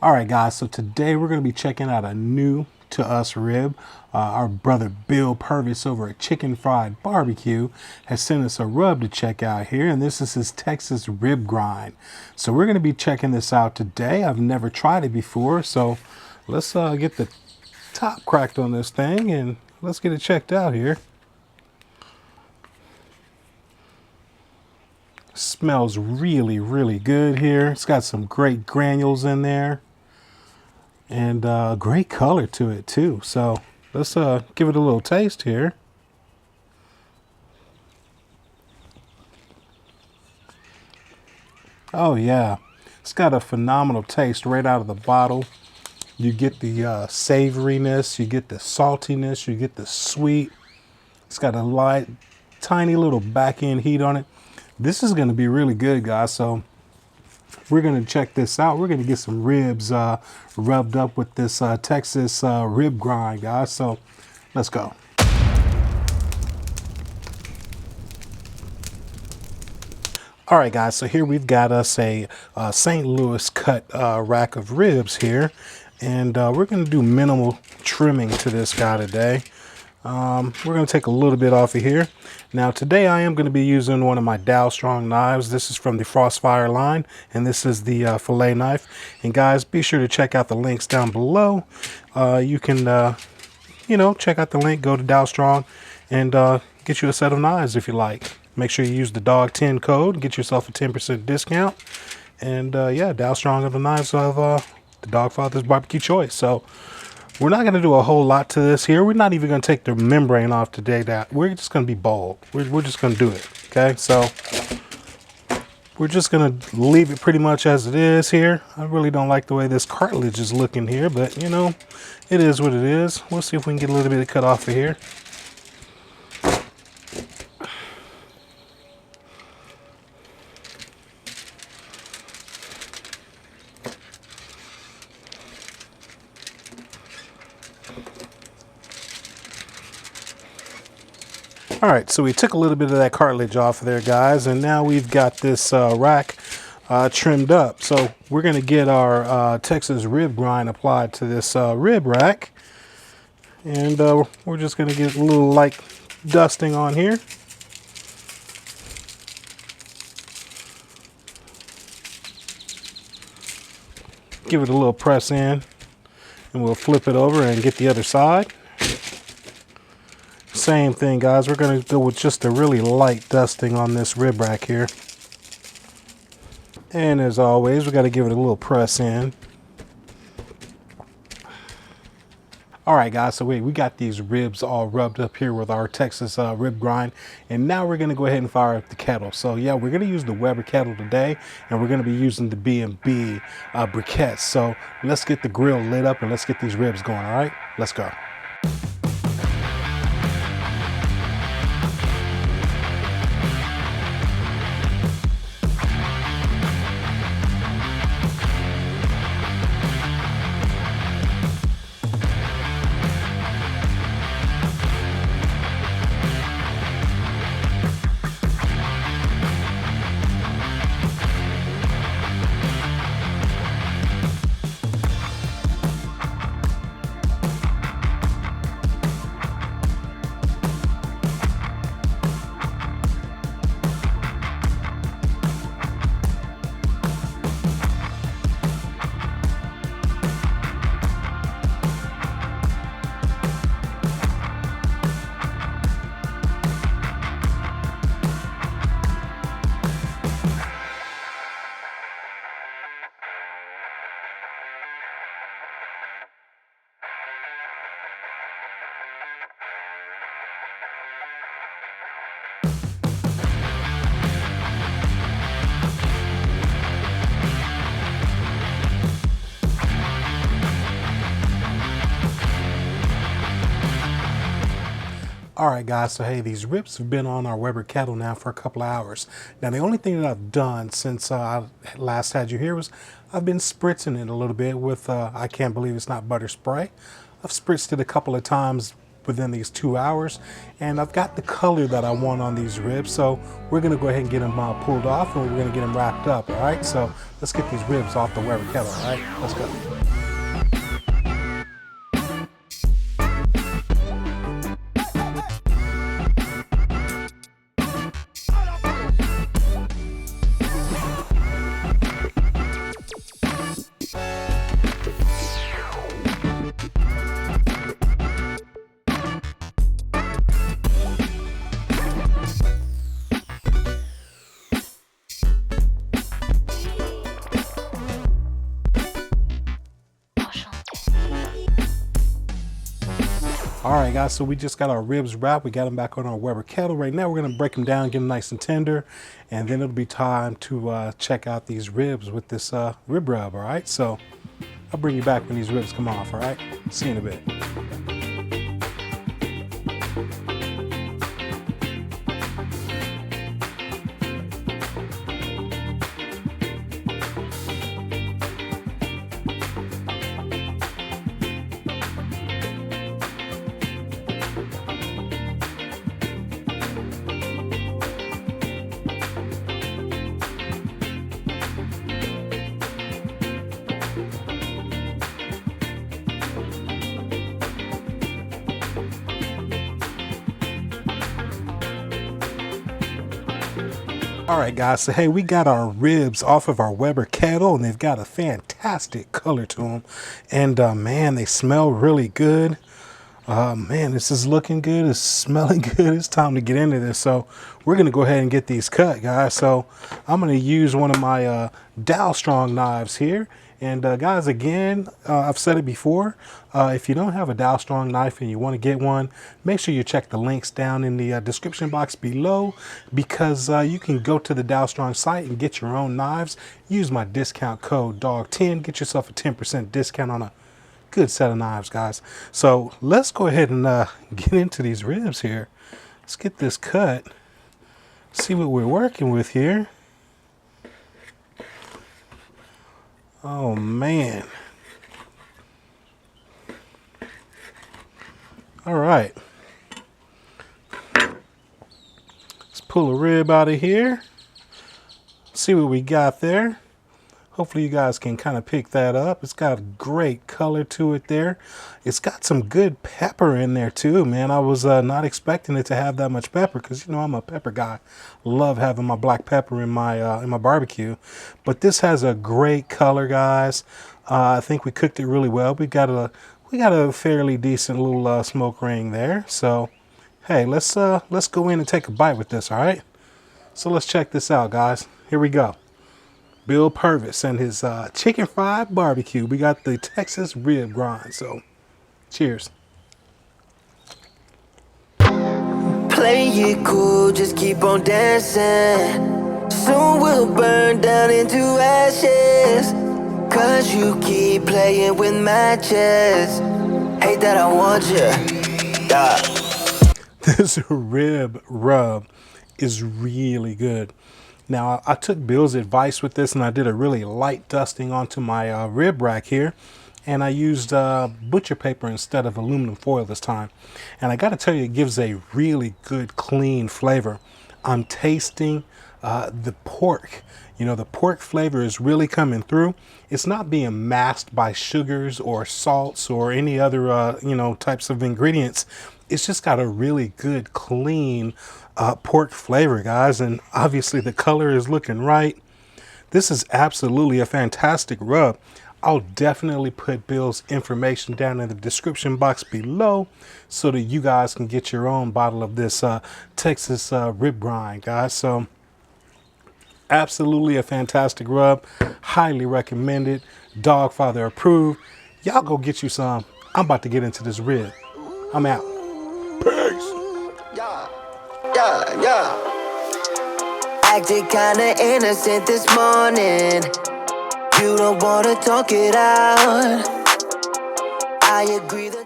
All right, guys, so today we're going to be checking out a new to us rib. Our brother Bill Purvis over at Chicken Fried BBQ has sent us a rub to check out here, and this is his Texas rib grind. So we're going to be checking this out today. I've never tried it before, so let's get the top cracked on this thing and let's get it checked out here. Smells really, really good here. It's got some great granules in there and great color to it too. So let's give it a little taste here. Oh yeah, it's got a phenomenal taste right out of the bottle. You get the savoriness, you get the saltiness, you get the sweet. It's got a light, tiny little back end heat on it. This is going to be really good, guys. So we're going to check this out. We're going to get some ribs rubbed up with this Texas rib grind, guys. So let's go. All right, guys. So here we've got us a St. Louis cut rack of ribs here. And we're going to do minimal trimming to this guy today. We're going to take a little bit off of here. Now today I am going to be using one of my Dawgfatha knives. This is from the Frostfire line, and this is the fillet knife. And guys, be sure to check out the links down below. You can, check out the link, go to Dawgfatha, and get you a set of knives if you like. Make sure you use the DAWG10 code, get yourself a 10% discount. And yeah, Dawgfatha are the knives of the Dawgfatha's barbecue choice. So we're not going to do a whole lot to this here. We're not even going to take the membrane off today. We're just going to be bold. We're just going to do it. Okay, so we're just going to leave it pretty much as it is here. I really don't like the way this cartilage is looking here, but you know, it is what it is. We'll see if we can get a little bit of cut off of here. All right, so we took a little bit of that cartilage off of there, guys, and now we've got this rack trimmed up. So we're going to get our Texas rib grind applied to this rib rack, and we're just going to get a little light dusting on here. Give it a little press in, and we'll flip it over and get the other side. Same thing, guys. We're going to go with just a really light dusting on this rib rack here. And as always, we got to give it a little press in. All right, guys, so we got these ribs all rubbed up here with our Texas rib grind. And now we're going to go ahead and fire up the kettle. So yeah, we're going to use the Weber kettle today, and we're going to be using the B&B briquettes. So let's get the grill lit up and let's get these ribs going, all right? Let's go. All right, guys, so hey, these ribs have been on our Weber kettle now for a couple of hours. Now, the only thing that I've done since I last had you here was I've been spritzing it a little bit with, I can't believe it's not butter spray. I've spritzed it a couple of times within these 2 hours, and I've got the color that I want on these ribs. So we're gonna go ahead and get them pulled off, and we're gonna get them wrapped up, all right? So let's get these ribs off the Weber kettle, all right? Let's go. All right, guys, so we just got our ribs wrapped. We got them back on our Weber kettle. Right now, we're going to break them down, get them nice and tender, and then it'll be time to check out these ribs with this rib rub, all right? So I'll bring you back when these ribs come off, all right? See you in a bit. All right, guys, so hey, we got our ribs off of our Weber kettle, and they've got a fantastic color to them. And man, they smell really good. Man, this is looking good. It's smelling good. It's time to get into this. So we're going to go ahead and get these cut, guys. So I'm going to use one of my Dawgfatha knives here. And guys, again, I've said it before, if you don't have a Dawgfatha knife and you want to get one, make sure you check the links down in the description box below, because you can go to the Dawgfatha site and get your own knives. Use my discount code DAWG10, get yourself a 10% discount on a good set of knives, guys. So let's go ahead and get into these ribs here. Let's get this cut, see what we're working with here. Oh man. All right. Let's pull a rib out of here. See what we got there. Hopefully you guys can kind of pick that up. It's got a great color to it there. It's got some good pepper in there too, man. I was not expecting it to have that much pepper, because you know I'm a pepper guy. Love having my black pepper in my barbecue. But this has a great color, guys. I think we cooked it really well. We got a fairly decent little smoke ring there. So hey, let's go in and take a bite with this. All right. So let's check this out, guys. Here we go. Bill Purvis and his Chicken Fried BBQ. We got the Texas rib grind. So, cheers. Play it cool, just keep on dancing. Soon we'll burn down into ashes, 'cause you keep playing with matches. Hate that I want you. This rib rub is really good. Now, I took Bill's advice with this, and I did a really light dusting onto my rib rack here, and I used butcher paper instead of aluminum foil this time. And I got to tell you, it gives a really good, clean flavor. I'm tasting the pork. You know, the pork flavor is really coming through. It's not being masked by sugars or salts or any other, you know, types of ingredients. It's just got a really good, clean pork flavor, guys. And obviously the color is looking right. This is absolutely a fantastic rub. I'll definitely put Bill's information down in the description box below so that you guys can get your own bottle of this Texas rib grind, guys. So absolutely a fantastic rub. Highly recommended. Dawgfatha approved. Y'all go get you some. I'm about to get into this rib. I'm out. Peace. Yeah. Acted kinda innocent this morning. You don't wanna talk it out. I agree that